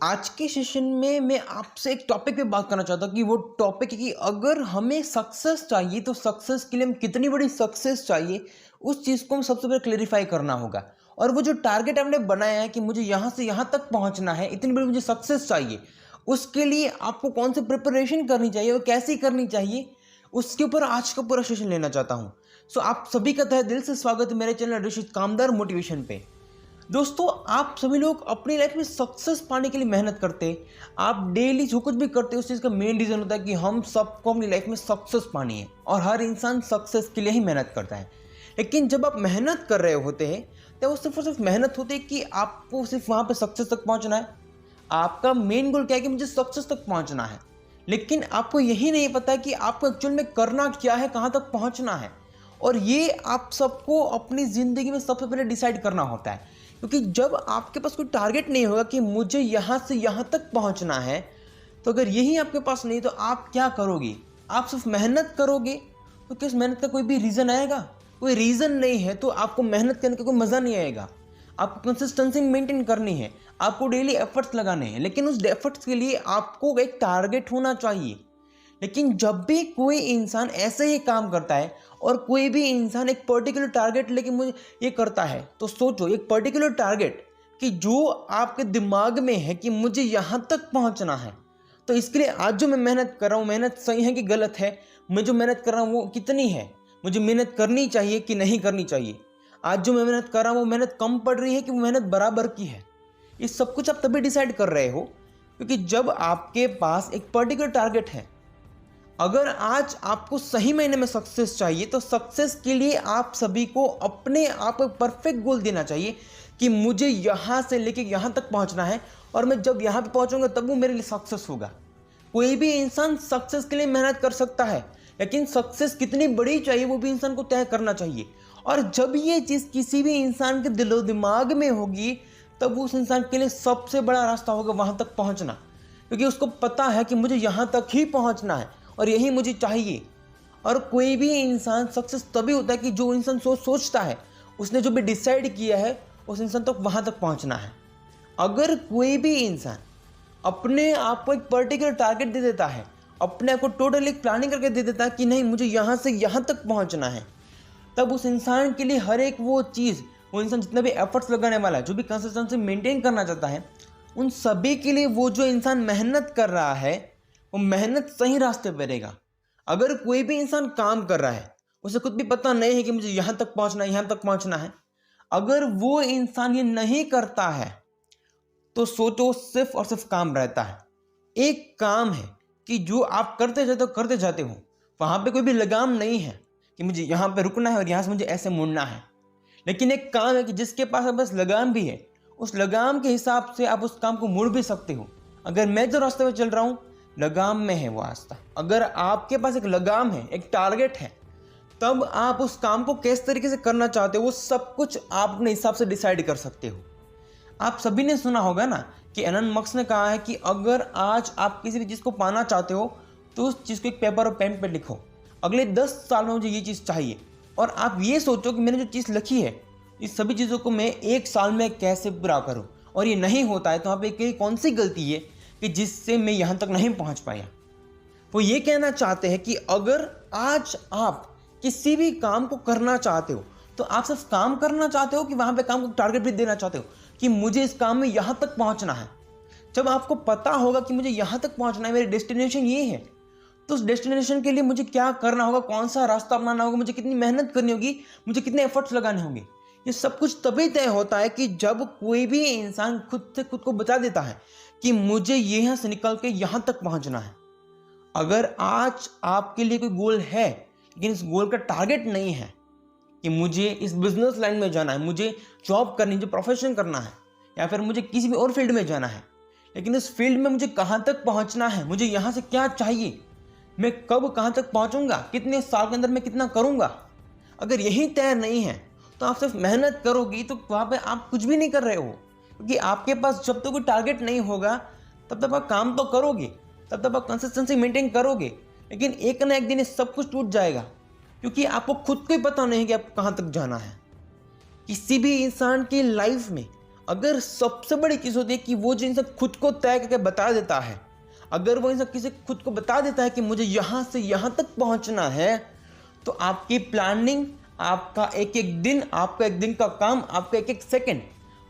आज के सेशन में मैं आपसे एक टॉपिक पे बात करना चाहता हूँ कि वो टॉपिक है कि अगर हमें सक्सेस चाहिए तो सक्सेस के लिए हम कितनी बड़ी सक्सेस चाहिए, उस चीज़ को हम सबसे पहले क्लेरिफाई करना होगा। और वो जो टारगेट हमने बनाया है कि मुझे यहाँ से यहाँ तक पहुँचना है, इतनी बड़ी मुझे सक्सेस चाहिए, उसके लिए आपको कौन सी प्रिपरेशन करनी चाहिए और कैसी करनी चाहिए, उसके ऊपर आज का पूरा सेशन लेना चाहता हूँ। सो आप सभी का तहे दिल से स्वागत है मेरे चैनल ऋषित कामदार मोटिवेशन पे। दोस्तों, आप सभी लोग अपनी लाइफ में सक्सेस पाने के लिए मेहनत करते हैं। आप डेली जो कुछ भी करते हैं उस चीज़ का मेन रीज़न होता है कि हम सबको अपनी लाइफ में सक्सेस पानी है, और हर इंसान सक्सेस के लिए ही मेहनत करता है। लेकिन जब आप मेहनत कर रहे होते हैं तो वो सिर्फ और सिर्फ मेहनत होती है कि आपको सिर्फ वहाँ पे सक्सेस तक पहुँचना है। आपका मेन गोल क्या है कि मुझे सक्सेस तक पहुँचना है, लेकिन आपको यही नहीं पता कि आपको एक्चुअल में करना क्या है, कहाँ तक पहुँचना है। और ये आप सबको अपनी ज़िंदगी में सबसे पहले डिसाइड करना होता है, क्योंकि जब आपके पास कोई टारगेट नहीं होगा कि मुझे यहाँ से यहाँ तक पहुँचना है, तो अगर यही आपके पास नहीं तो आप क्या करोगे? आप सिर्फ मेहनत करोगे तो किस मेहनत का कोई भी रीज़न आएगा? कोई रीज़न नहीं है तो आपको मेहनत करने का कोई मज़ा नहीं आएगा। आपको कंसिस्टेंसी मेंटेन करनी है, आपको डेली एफर्ट्स लगाने हैं, लेकिन उस एफर्ट्स के लिए आपको एक टारगेट होना चाहिए। लेकिन जब भी कोई इंसान ऐसे ही काम करता है और कोई भी इंसान एक पर्टिकुलर टारगेट लेके मुझे ये करता है, तो सोचो एक पर्टिकुलर टारगेट कि जो आपके दिमाग में है कि मुझे यहाँ तक पहुँचना है। तो इसके लिए आज जो मैं मेहनत कर रहा हूँ, मेहनत सही है कि गलत है, मैं जो मेहनत कर रहा हूँ वो कितनी है, मुझे मेहनत करनी चाहिए कि नहीं करनी चाहिए, आज जो मैं मेहनत कर रहा हूँ वो मेहनत कम पड़ रही है कि वो मेहनत बराबर की है। ये सब कुछ आप तभी डिसाइड कर रहे हो क्योंकि जब आपके पास एक पर्टिकुलर टारगेट है। अगर आज आपको सही महीने में सक्सेस चाहिए तो सक्सेस के लिए आप सभी को अपने आप को परफेक्ट गोल देना चाहिए कि मुझे यहाँ से लेके यहाँ तक पहुँचना है, और मैं जब यहाँ पे पहुँचूंगा तब वो मेरे लिए सक्सेस होगा। कोई भी इंसान सक्सेस के लिए मेहनत कर सकता है, लेकिन सक्सेस कितनी बड़ी चाहिए वो भी इंसान को तय करना चाहिए। और जब ये चीज़ किसी भी इंसान के दिलो दिमाग में होगी तब उस इंसान के लिए सबसे बड़ा रास्ता होगा वहाँ तक पहुँचना, क्योंकि उसको पता है कि मुझे यहाँ तक ही पहुँचना है और यही मुझे चाहिए। और कोई भी इंसान सक्सेस तभी होता है कि जो इंसान सोचता है, उसने जो भी डिसाइड किया है उस इंसान तक वहाँ तक पहुँचना है। अगर कोई भी इंसान अपने आप को एक पर्टिकुलर टारगेट दे देता है, अपने आप को टोटली प्लानिंग करके दे देता है कि नहीं मुझे यहाँ से यहाँ तक पहुँचना है, तब उस इंसान के लिए हर एक वो चीज़, वो इंसान जितना भी एफर्ट्स लगाने वाला है, जो भी कंसिस्टेंसी मेंटेन करना चाहता है, उन सभी के लिए वो जो इंसान मेहनत कर रहा है वो मेहनत सही रास्ते पर रहेगा। अगर कोई भी इंसान काम कर रहा है, उसे खुद भी पता नहीं है कि मुझे यहाँ तक पहुँचना है, यहाँ तक पहुँचना है, अगर वो इंसान ये नहीं करता है तो सोचो सिर्फ और सिर्फ काम रहता है। एक काम है कि जो आप करते जाते हो, वहाँ पे कोई भी लगाम नहीं है कि मुझे यहाँ पे रुकना है और यहाँ से मुझे ऐसे मुड़ना है। लेकिन एक काम है कि जिसके पास बस लगाम भी है, उस लगाम के हिसाब से आप उस काम को मुड़ भी सकते हो। अगर मैं जो रास्ते में चल रहा हूँ लगाम में है वो रास्ता, अगर आपके पास एक लगाम है, एक टारगेट है, तब आप उस काम को किस तरीके से करना चाहते हो वो सब कुछ आप अपने हिसाब से डिसाइड कर सकते हो। आप सभी ने सुना होगा ना कि एलन मस्क ने कहा है कि अगर आज आप किसी भी चीज़ को पाना चाहते हो तो उस चीज़ को एक पेपर और पेन पे लिखो, अगले 10 साल में मुझे ये चीज़ चाहिए। और आप ये सोचो कि मैंने जो चीज़ लिखी है इस सभी चीज़ों को मैं 1 साल में कैसे पूरा करूँ, और ये नहीं होता है तो वहाँ पे कौन सी गलती है कि जिससे मैं यहाँ तक नहीं पहुँच पाया। वो ये कहना चाहते हैं कि अगर आज आप किसी भी काम को करना चाहते हो तो आप सिर्फ काम करना चाहते हो कि वहाँ पे काम को टारगेट भी देना चाहते हो कि मुझे इस काम में यहाँ तक पहुँचना है। जब आपको पता होगा कि मुझे यहाँ तक पहुँचना है, मेरी डेस्टिनेशन ये है, तो उस डेस्टिनेशन के लिए मुझे क्या करना होगा, कौन सा रास्ता अपनाना होगा, मुझे कितनी मेहनत करनी होगी, मुझे कितने एफर्ट्स लगाने होंगे, ये सब कुछ तभी तय होता है कि जब कोई भी इंसान खुद से खुद को बता देता है कि मुझे यहाँ से निकल के यहाँ तक पहुँचना है। अगर आज आपके लिए कोई गोल है लेकिन इस गोल का टारगेट नहीं है कि मुझे इस बिजनेस लाइन में जाना है, मुझे जॉब करनी, मुझे प्रोफेशन करना है, या फिर मुझे किसी भी और फील्ड में जाना है, लेकिन इस फील्ड में मुझे कहाँ तक पहुँचना है, मुझे यहाँ से क्या चाहिए, मैं कब कहाँ तक पहुँचूंगा, कितने साल के अंदर मैं कितना करूँगा, अगर यही तय नहीं है तो आप सिर्फ मेहनत करोगी तो वहाँ पर आप कुछ भी नहीं कर रहे हो। क्योंकि आपके पास जब तक कोई टारगेट नहीं होगा तब तक आप काम तो करोगे, तब तक आप कंसिस्टेंसी मेंटेन करोगे, लेकिन एक ना एक दिन ये सब कुछ टूट जाएगा, क्योंकि आपको खुद को ही पता नहीं कि आपको कहाँ तक जाना है। किसी भी इंसान की लाइफ में अगर सबसे बड़ी चीज़ होती है कि वो जो इंसान खुद को तय करके बता देता है, अगर वो इंसान किसी खुद को बता देता है कि मुझे यहाँ से यहाँ तक पहुँचना है, तो आपकी प्लानिंग, आपका एक एक दिन, आपका एक दिन का काम, आपका एक एक सेकंड,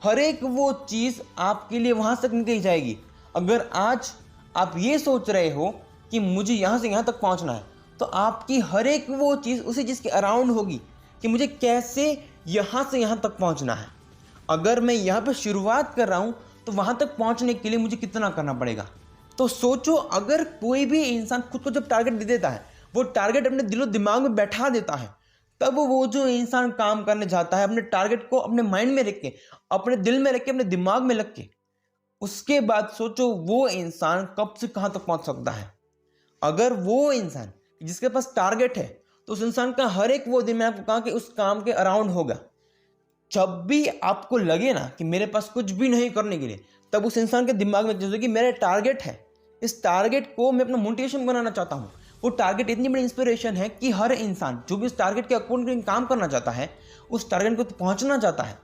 हर एक वो चीज़ आपके लिए वहाँ तक निकल जाएगी। अगर आज आप ये सोच रहे हो कि मुझे यहाँ से यहाँ तक पहुँचना है, तो आपकी हर एक वो चीज़ उसी चीज़ के अराउंड होगी कि मुझे कैसे यहाँ से यहाँ तक पहुँचना है। अगर मैं यहाँ पर शुरुआत कर रहा हूँ तो वहाँ तक पहुँचने के लिए मुझे कितना करना पड़ेगा। तो सोचो, अगर कोई भी इंसान खुद को जब टारगेट दे देता है, वो टारगेट अपने दिलो दिमाग में बैठा देता है, तब वो जो इंसान काम करने जाता है अपने टारगेट को अपने माइंड में रख के, अपने दिल में रख के, अपने दिमाग में रख के, उसके बाद सोचो वो इंसान कब से कहाँ तक पहुँच सकता है। अगर वो इंसान जिसके पास टारगेट है, तो उस इंसान का हर एक वो दिन, मैंने आपको कहा कि उस काम के अराउंड होगा। जब भी आपको लगे ना कि मेरे पास कुछ भी नहीं करने के लिए, तब उस इंसान के दिमाग में चीज़ कि मेरा टारगेट है, इस टारगेट को मैं अपना मोटिवेशन बनाना चाहता हूँ। वो टारगेट इतनी बड़ी इंस्पिरेशन है कि हर इंसान जो भी उस टारगेट के अकॉर्डिंग काम करना चाहता है, उस टारगेट को पहुँचना चाहता है,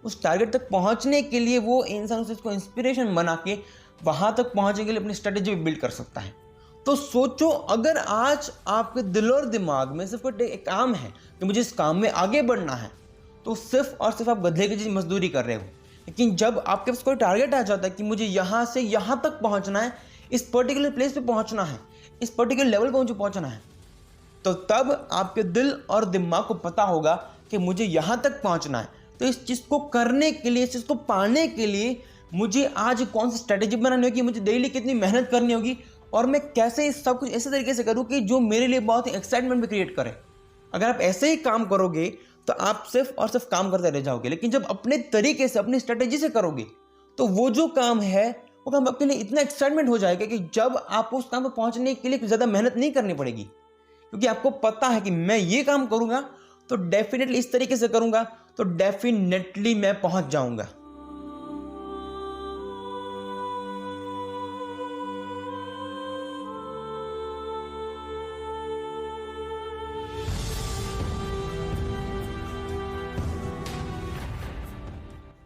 उस टारगेट तक पहुँचने के लिए वो इंसान उसको इंस्पिरेशन बना के वहाँ तक पहुँचने के लिए अपनी स्ट्रेटेजी बिल्ड कर सकता है। तो सोचो, अगर आज आपके दिल और दिमाग में सिर्फ एक काम है कि मुझे इस काम में आगे बढ़ना है, तो सिर्फ और सिर्फ आप गधे की चीज़ मजदूरी कर रहे हो। लेकिन जब आपके पास कोई टारगेट आ जाता है कि मुझे यहाँ से यहाँ तक पहुँचना है, इस पर्टिकुलर प्लेस पे पहुँचना है, इस पर्टिकुलर लेवल पे मुझे पहुँचना है, तो तब आपके दिल और दिमाग को पता होगा कि मुझे यहाँ तक पहुँचना है। तो इस चीज़ को करने के लिए, इस चीज़ को पाने के लिए मुझे आज कौन सी स्ट्रेटेजी बनानी होगी, मुझे डेली कितनी मेहनत करनी होगी, और मैं कैसे इस सब कुछ ऐसे तरीके से करूँ कि जो मेरे लिए बहुत ही एक्साइटमेंट भी क्रिएट करे। अगर आप ऐसे ही काम करोगे तो आप सिर्फ और सिर्फ काम करते रह जाओगे। लेकिन जब अपने तरीके से, अपनी स्ट्रेटेजी से करोगे, तो वो जो काम है वो काम आपके लिए इतना एक्साइटमेंट हो जाएगा कि जब आप उस काम पर पहुंचने के लिए ज़्यादा मेहनत नहीं करनी पड़ेगी, क्योंकि आपको पता है कि मैं ये काम करूँगा तो डेफिनेटली इस तरीके से करूँगा तो डेफिनेटली मैं पहुँच जाऊँगा।